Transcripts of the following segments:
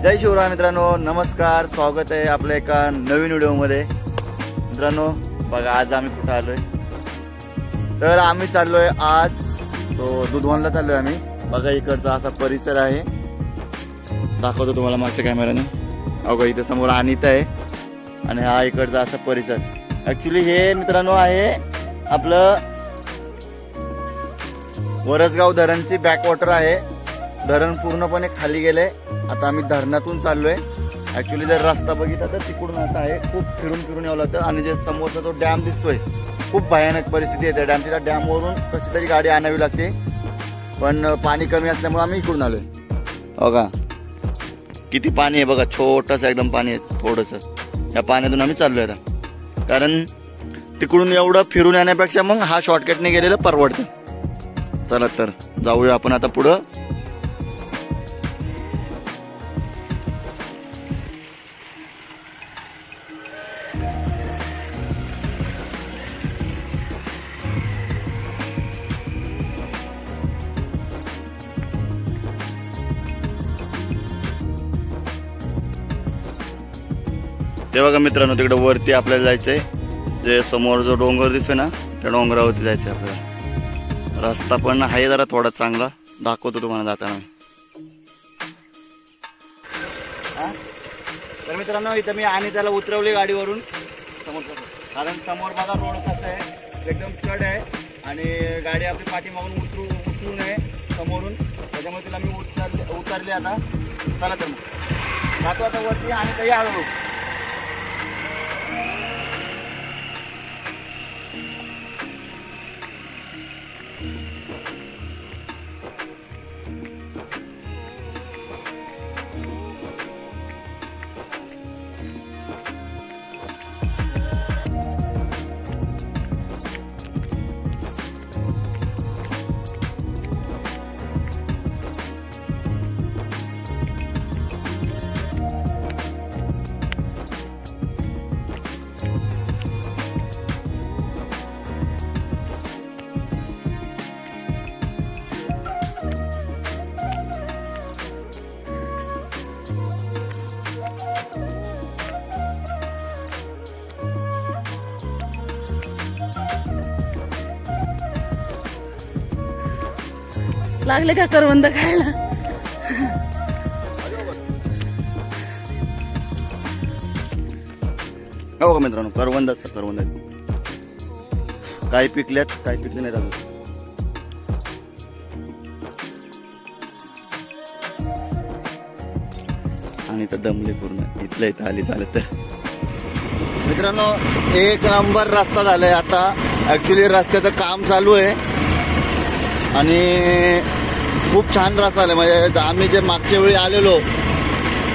जय शिवराय मित्रांनो, नमस्कार. स्वागत आहे आपल्या एका नवीन व्हिडिओमध्ये. मित्रांनो बघा, आज आम्ही कुठे आलोय तर आम्ही चाललोय आज तो दुधवानला चाललोय आम्ही. बघा इकडचा असा परिसर आहे, दाखवतो तुम्हाला मागच्या कॅमेराने. अगं इथे समोर अनिता आहे आणि हा इकडचा असा परिसर. ॲक्च्युली हे मित्रांनो आहे आपलं वरसगाव धरणची बॅकवॉटर आहे. धरण पूर्णपणे खाली गेले. आता आम्ही धरणातून चाललोय. ॲक्च्युली जर रस्ता बघितला तर तिकडून असा आहे, खूप फिरून फिरून यावं लागतं. आणि जे समोरचा तो डॅम दिसतोय खूप भयानक परिस्थिती आहे त्या डॅमची. त्या डॅमवरून कशी तरी गाडी आणावी लागते, पण पाणी कमी असल्यामुळे आम्ही इकडून आलोय. बघा किती पाणी आहे, बघा छोटंसं एकदम पाणी आहे थोडंसं. त्या पाण्यातून आम्ही चाललोय आता, कारण तिकडून एवढं फिरून येण्यापेक्षा मग हा शॉर्टकटने गेलेलं परवडतं. चला तर जाऊया आपण आता पुढं. ते बघा मित्रांनो, तिकडे वरती आपल्याला जायचंय. जे समोर जो डोंगर दिसतोय ना, त्या डोंगरावरती जायचंय आपल्याला. रस्ता पण आहे जरा थोडा चांगला, दाखवतो तुम्हाला जाताना. तर मित्रांनो इथं मी आणि त्याला उतरवली गाडीवरून समोर, कारण समोर बघा रोड कसा आहे, एकदम चढ आहे आणि गाडी आपली पाठीमागून उतरू नये समोरून, त्याच्यामुळे तिला मी उतरली आता. चला तर मग जातो आता वरती आणि काही हळू. लागले का करवंद खायला? हो का मित्रांनो, करवंद काही पिकल्यात, काही पिकले नाहीत अजून. आणि तर दमले पूर्ण, इथल्या इथं आली चालत तर. मित्रांनो एक नंबर रस्ता झालाय आता. ऍक्च्युली रस्त्याचं काम चालू आहे आणि खूप छान रस्ता आला. म्हणजे आम्ही जे मागच्या वेळी आलेलो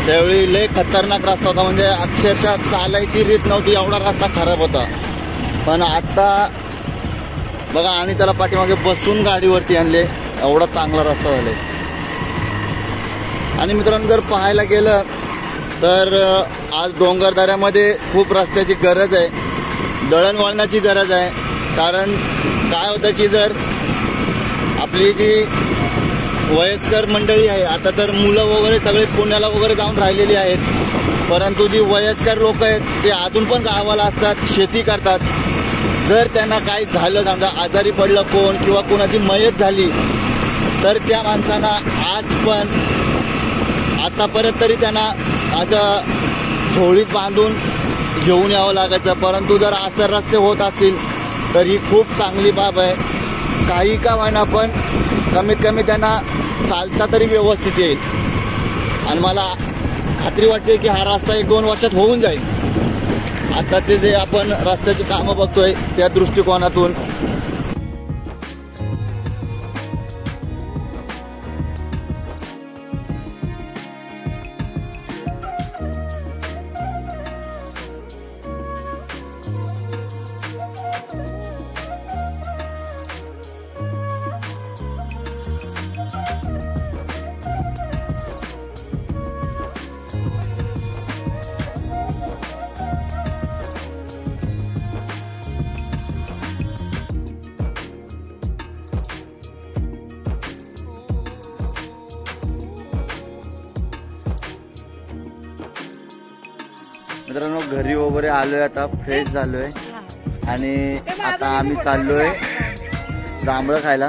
त्यावेळी लय खतरनाक रस्ता होता, म्हणजे अक्षरशः चालायची रीत नव्हती, एवढा रस्ता खराब होता. पण आता बघा, आणि त्याला पाठीमागे बसून गाडीवरती आणले, एवढा चांगला रस्ता झालाय. आणि मित्रांनो जर पाहायला गेलं तर आज डोंगरदऱ्यामध्ये खूप रस्त्याची गरज आहे, दळणवळणाची गरज आहे. कारण काय होतं की जर आपली जी वयस्कर मंडळी आहे, आता तर मुलं वगैरे सगळे पुण्याला वगैरे जाऊन राहिलेली आहेत, परंतु जी वयस्कर लोक आहेत ते अजून पण गावाला असतात, शेती करतात. जर त्यांना काही झालं, समजा आजारी पडलं कोण किंवा कोणाची मयत झाली, तर त्या माणसांना आज पण आतापर्यंत तरी त्यांना आज झोळीत बांधून घेऊन यावं लागायचं. परंतु जर असं रस्ते होत असतील तर ही खूप चांगली बाब आहे. काही का होईना पण कमीत कमी त्यांना चालता तरी व्यवस्थित येईल. आणि मला खात्री वाटते की हा रस्ता 1-2 वर्षात होऊन जाईल. आताचे जे आपण रस्त्याची कामं बघतोय त्या दृष्टिकोनातून. मित्रांनो घरी वगैरे आलोय, आता फ्रेश झालोय आणि आता आम्ही चाललोय जांभळं खायला.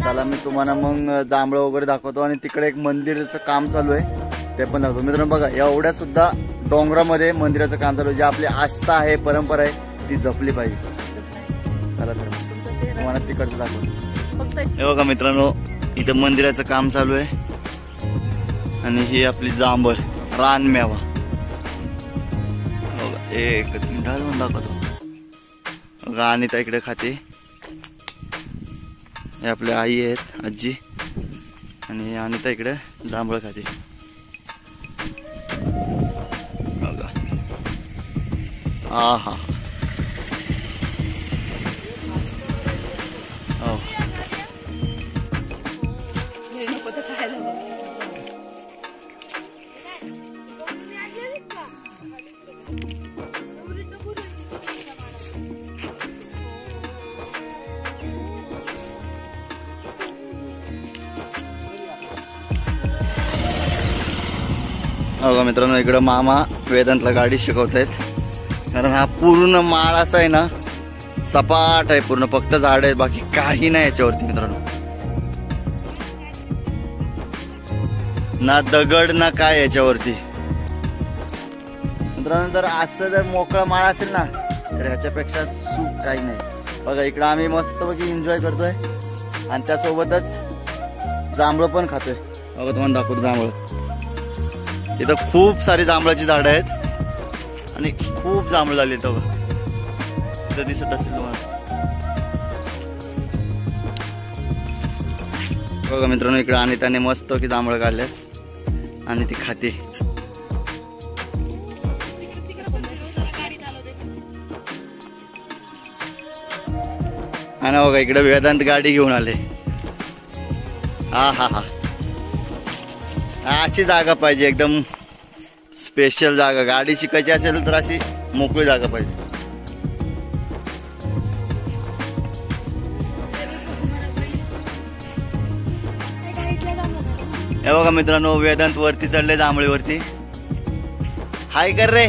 चला मी तुम्हाला मग जांभळं वगैरे दाखवतो आणि तिकडे एक मंदिराचं काम चालू आहे ते पण दाखवतो. मित्रांनो बघा एवढ्या सुद्धा डोंगरामध्ये मंदिराचं काम चालू आहे. जी आपली आस्था आहे, परंपरा आहे ती जपली पाहिजे. चला तर तुम्हाला तिकडचं दाखवतो. हे बघा मित्रांनो इथं मंदिराचं काम चालू आहे आणि ही आपली जांभळ रानमेवा. एकच मिनिट म्हणून दाखवतो. बघा आणि त्या इकडे खाते, हे आपल्या आई आहेत आजी, आणि अनिता इकडे जांभळ खाते. बघा हा हा हो बघा मित्रांनो इकडं मामा वेदांतला गाडी शिकवतायत. कारण हा पूर्ण माळ असा आहे ना, सपाट आहे पूर्ण, फक्त झाड आहे बाकी काही नाही याच्यावरती मित्रांनो. ना दगड ना काय याच्यावरती. मित्रांनो जर असं जर मोकळा माळ असेल ना तर ह्याच्यापेक्षा सुख काही नाही. बघा इकडं आम्ही मस्तपैकी एन्जॉय करतोय आणि त्यासोबतच जांभळं पण खातोय. बघा तुम्हाला दाखवतो जांभळं. इथं खूप सारी जांभळाची झाडं आहेत आणि खूप जांभळं झाली इथं दिसत असेल तुम्हाला. बघा मित्रांनो इकडे अनिताने मस्त की जांभळं काढल्यात आणि ती खाते. आणि बघा इकडे वेदांत गाडी घेऊन आले. हा हा हा अशी जागा पाहिजे, एकदम स्पेशल जागा. गाडी शिकायची असेल तर अशी मोकळी जागा पाहिजे. हे बघा मित्रांनो वेदांत वरती चढले जांभळीवरती. हाय कर रे.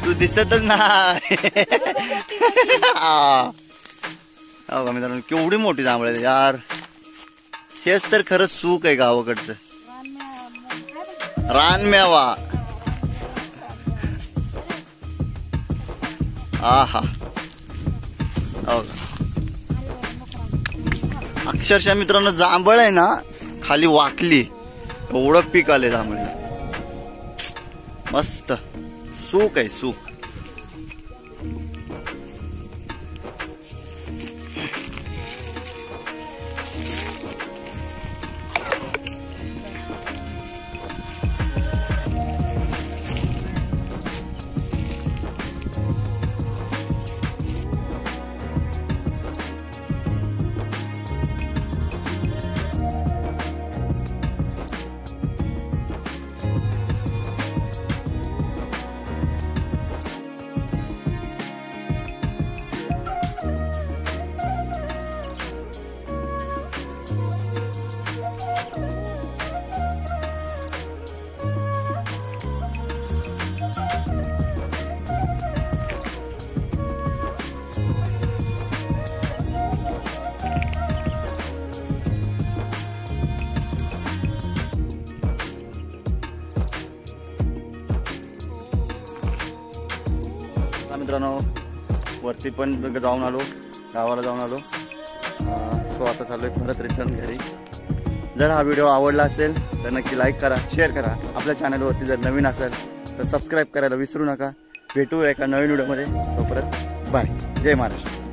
तू दिसतच नाही. हो का मित्रांनो केवढी मोठी जांभळ आहे यार. हेच तर खरंच सुख आहे गावाकडचं, रानमेवा. आहा हो अक्षरशः मित्रांनो जांभळ आहे ना खाली वाकली, एवढं पीक आले जांभळ. मस्त सुख आहे सुख. मित्रांनो वरती पण जाऊन आलो, गावाला जाऊन आलो. सो आता चालू आहे परत रिटर्न घरी. जर हा व्हिडिओ आवडला असेल तर नक्की लाईक करा, शेअर करा. आपल्या चॅनलवरती जर नवीन असेल तर सबस्क्राईब करायला विसरू नका. भेटू एका नवीन व्हिडिओमध्ये. तोपर्यंत बाय. जय महाराष्ट्र.